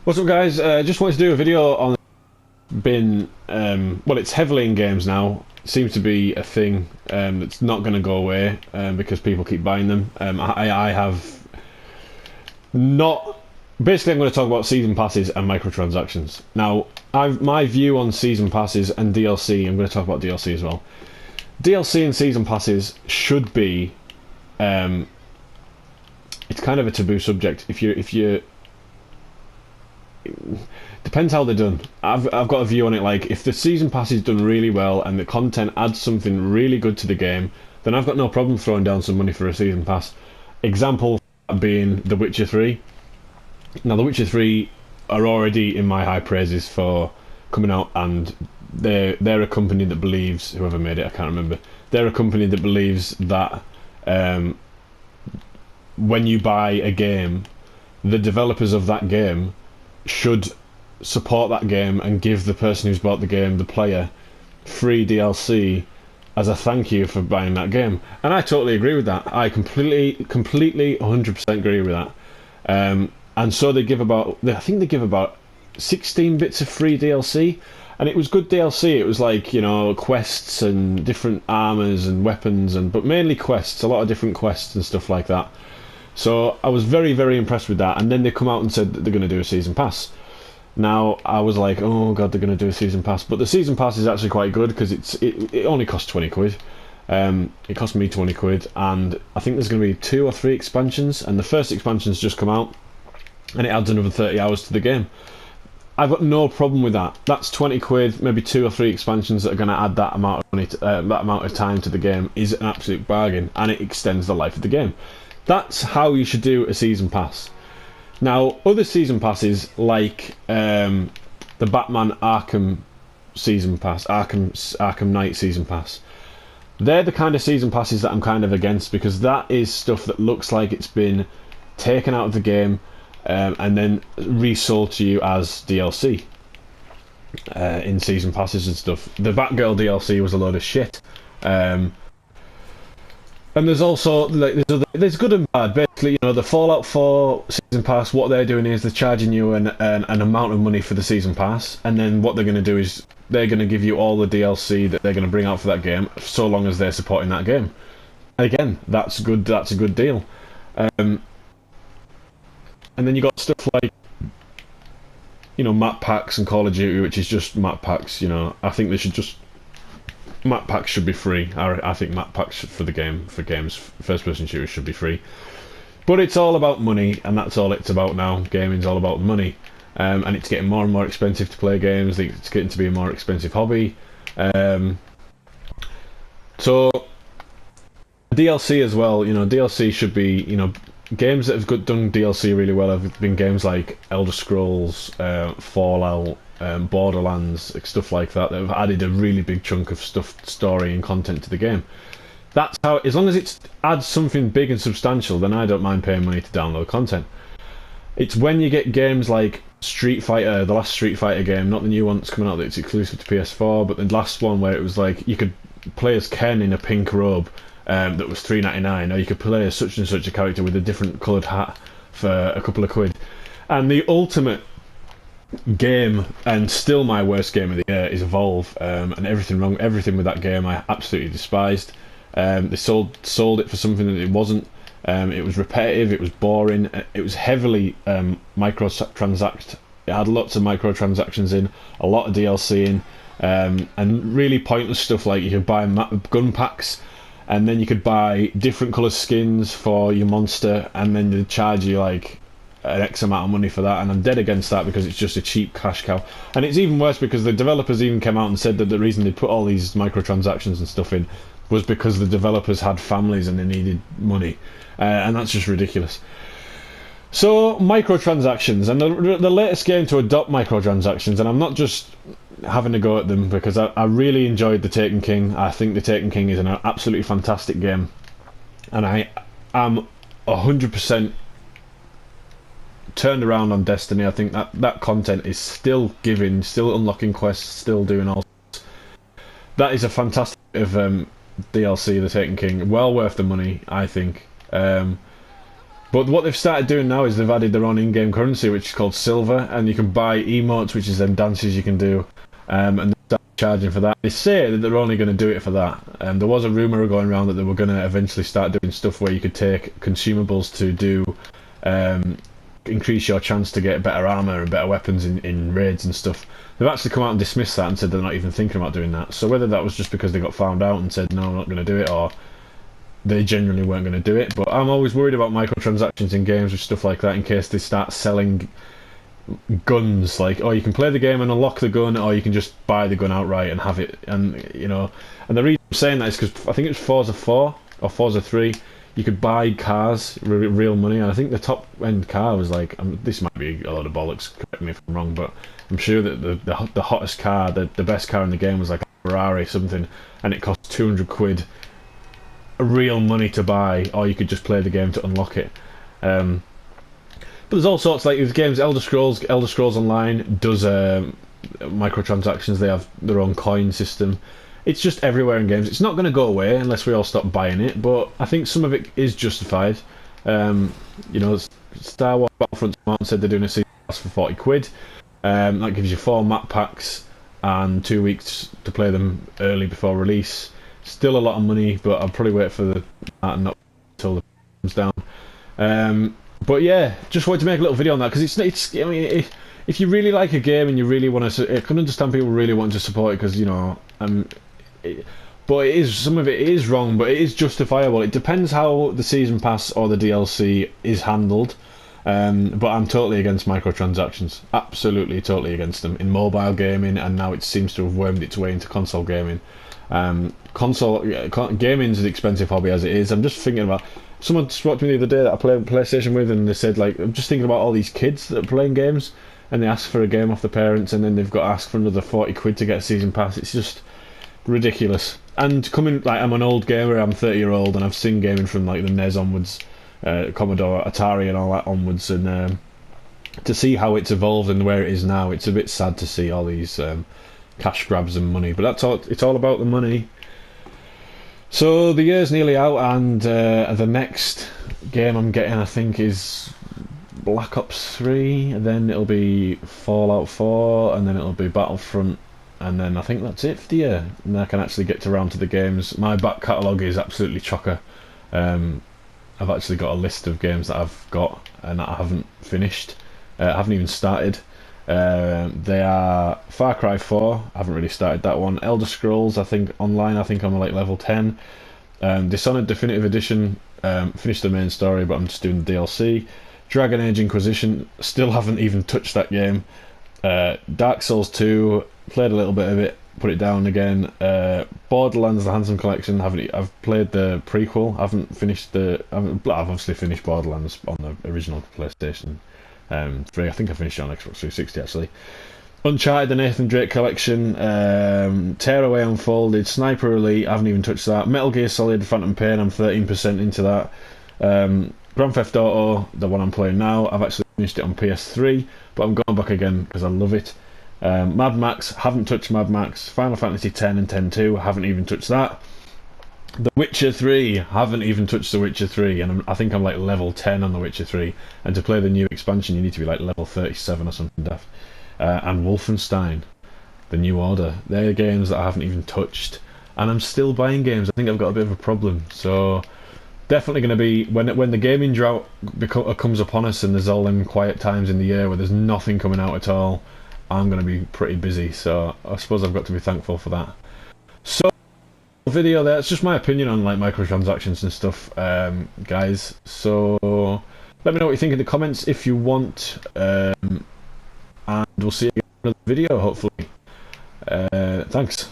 What's up, guys? Just wanted to do a video on well, it's heavily in games now. It seems to be a thing that's not going to go away because people keep buying them. I have not. Basically, I'm going to talk about season passes and microtransactions. Now, my view on season passes and DLC. I'm going to talk about DLC as well. DLC and season passes should be. It's kind of a taboo subject. If you depends how they're done. I've got a view on it. Like, if the season pass is done really well and the content adds something really good to the game, then I've got no problem throwing down some money for a season pass. Example being The Witcher 3. Now, The Witcher 3 are already in my high praises for coming out, and they're a company that believes, whoever made it, I can't remember. They're a company that believes that when you buy a game, the developers of that game should support that game and give the person who's bought the game, the player, free DLC as a thank you for buying that game. And I totally agree with that. I completely 100% agree with that. And so I think they give about 16 bits of free DLC, and it was good DLC. It was like, quests and different armors and weapons, but mainly quests, a lot of different quests and stuff like that. So I was very, very impressed with that. And then they come out and said that they're going to do a season pass. Now, I was like, oh god, they're going to do a season pass. But the season pass is actually quite good because it only costs 20 quid. It cost me 20 quid, and I think there's going to be 2 or 3 expansions, and the first expansion's just come out, and it adds another 30 hours to the game. I've got no problem with that. That's 20 quid, maybe 2 or 3 expansions that are going to add that amount of money, that amount of time to the game is an absolute bargain, and it extends the life of the game. That's how you should do a season pass. Now, other season passes like the Batman Arkham season pass, Arkham Knight season pass, they're the kind of season passes that I'm kind of against, because that is stuff that looks like it's been taken out of the game and then resold to you as DLC in season passes and stuff. The Batgirl DLC was a load of shit. And there's also there's good and bad. Basically, the Fallout 4 season pass. What they're doing is they're charging you an amount of money for the season pass, and then what they're going to do is they're going to give you all the DLC that they're going to bring out for that game, so long as they're supporting that game. Again, that's good. That's a good deal. And then you got stuff like map packs and Call of Duty, which is just map packs. I think they should just. Map packs should be free. I think map packs for games, first-person shooters should be free. But it's all about money, and that's all it's about now. Gaming's all about money, and it's getting more and more expensive to play games. It's getting to be a more expensive hobby. So DLC as well. DLC should be. Games that have done DLC really well have been games like Elder Scrolls, Fallout. Borderlands, stuff like that have added a really big chunk of story and content to the game. That's how, as long as it adds something big and substantial, then I don't mind paying money to download content. It's when you get games like Street Fighter, the last Street Fighter game, not the new one that's coming out that's exclusive to PS4, but the last one where it was like you could play as Ken in a pink robe that was $3.99, or you could play as such and such a character with a different coloured hat for a couple of quid. And the ultimate game, and still my worst game of the year, is Evolve, and everything with that game I absolutely despised. They sold it for something that it wasn't. It was repetitive, it was boring, it was heavily microtransact. It had lots of microtransactions in, a lot of DLC in, and really pointless stuff like you could buy gun packs, and then you could buy different colour skins for your monster, and then they'd charge you like an X amount of money for that, and I'm dead against that because it's just a cheap cash cow. And it's even worse because the developers even came out and said that the reason they put all these microtransactions and stuff in was because the developers had families and they needed money, and that's just ridiculous. So microtransactions, and the latest game to adopt microtransactions, and I'm not just having a go at them because I really enjoyed The Taken King. I think The Taken King is an absolutely fantastic game, and I am 100% turned around on Destiny. I think that content is still giving, still unlocking quests, still doing all. That is a fantastic bit of DLC, The Taken King. Well worth the money, I think. But what they've started doing now is they've added their own in-game currency, which is called silver, and you can buy emotes, which is them dances you can do, and they start charging for that. They say that they're only going to do it for that. There was a rumor going around that they were going to eventually start doing stuff where you could take consumables to do increase your chance to get better armor and better weapons in raids and stuff. They've actually come out and dismissed that and said they're not even thinking about doing that. So whether that was just because they got found out and said no, I'm not going to do it, or they genuinely weren't going to do it. But I'm always worried about microtransactions in games with stuff like that in case they start selling guns, like, oh, you can play the game and unlock the gun, or you can just buy the gun outright and have it. And you know, and the reason I'm saying that is because I think it was Forza 4 or Forza 3. You could buy cars, real money, and I think the top end car was like, this might be a lot of bollocks, correct me if I'm wrong, but I'm sure that the hottest car, the best car in the game was like a Ferrari something, and it cost 200 quid real money to buy, or you could just play the game to unlock it. But there's all sorts, like with games, Elder Scrolls Online does microtransactions. They have their own coin system. It's just everywhere in games. It's not going to go away unless we all stop buying it, but I think some of it is justified. You know, Star Wars Battlefront said they're doing a season pass for 40 quid. That gives you 4 map packs and 2 weeks to play them early before release. Still a lot of money, but I'll probably wait for that and not until it comes down. But yeah, just wanted to make a little video on that because it's. I mean, if you really like a game and you really want to, I can understand people really wanting to support it because you know, but it is, some of it is wrong, but it is justifiable. It depends how the season pass or the DLC is handled. But I'm totally against microtransactions. Absolutely, totally against them in mobile gaming, and now it seems to have wormed its way into console gaming. Gaming is an expensive hobby as it is. I'm just thinking about, someone spoke to me the other day that I play PlayStation with, and they said, like, I'm just thinking about all these kids that are playing games and they ask for a game off the parents, and then they've got to ask for another 40 quid to get a season pass. It's just ridiculous. And coming, like, I'm an old gamer, I'm 30-year-old, and I've seen gaming from like the NES onwards, Commodore, Atari and all that onwards, and to see how it's evolved and where it is now, it's a bit sad to see all these cash grabs and money, but that's all. It's all about the money. So the year's nearly out, and the next game I'm getting, I think, is Black Ops 3, and then it'll be Fallout 4, and then it'll be Battlefront, and then I think that's it for the year. And then I can actually get around to the games. My back catalogue is absolutely chocker. I've actually got a list of games that I've got and that I haven't finished. I haven't even started. They are Far Cry 4, I haven't really started that one. Elder Scrolls, I think online, I think I'm like level 10. Dishonored Definitive Edition, finished the main story, but I'm just doing the DLC. Dragon Age Inquisition, still haven't even touched that game. Dark Souls 2, played a little bit of it, put it down again. Borderlands: The Handsome Collection, I've played the prequel, I've obviously finished Borderlands on the original PlayStation 3. I think I finished it on Xbox 360 actually. Uncharted: The Nathan Drake Collection, Tearaway Unfolded, Sniper Elite, I haven't even touched that. Metal Gear Solid: Phantom Pain, I'm 13% into that. Grand Theft Auto, the one I'm playing now, I've actually finished it on PS3, but I'm going back again because I love it. Mad Max, haven't touched Mad Max. Final Fantasy X and X-2, haven't even touched that. The Witcher 3, haven't even touched The Witcher 3, and I think I'm like level 10 on The Witcher 3, and to play the new expansion you need to be like level 37 or something daft. And Wolfenstein, The New Order, they're games that I haven't even touched, and I'm still buying games. I think I've got a bit of a problem, so definitely going to be, when the gaming drought comes upon us and there's all them quiet times in the year where there's nothing coming out at all, I'm going to be pretty busy, so I suppose I've got to be thankful for that. So video there, it's just my opinion on like microtransactions and stuff, guys, so let me know what you think in the comments if you want, and we'll see you in another video hopefully. Thanks.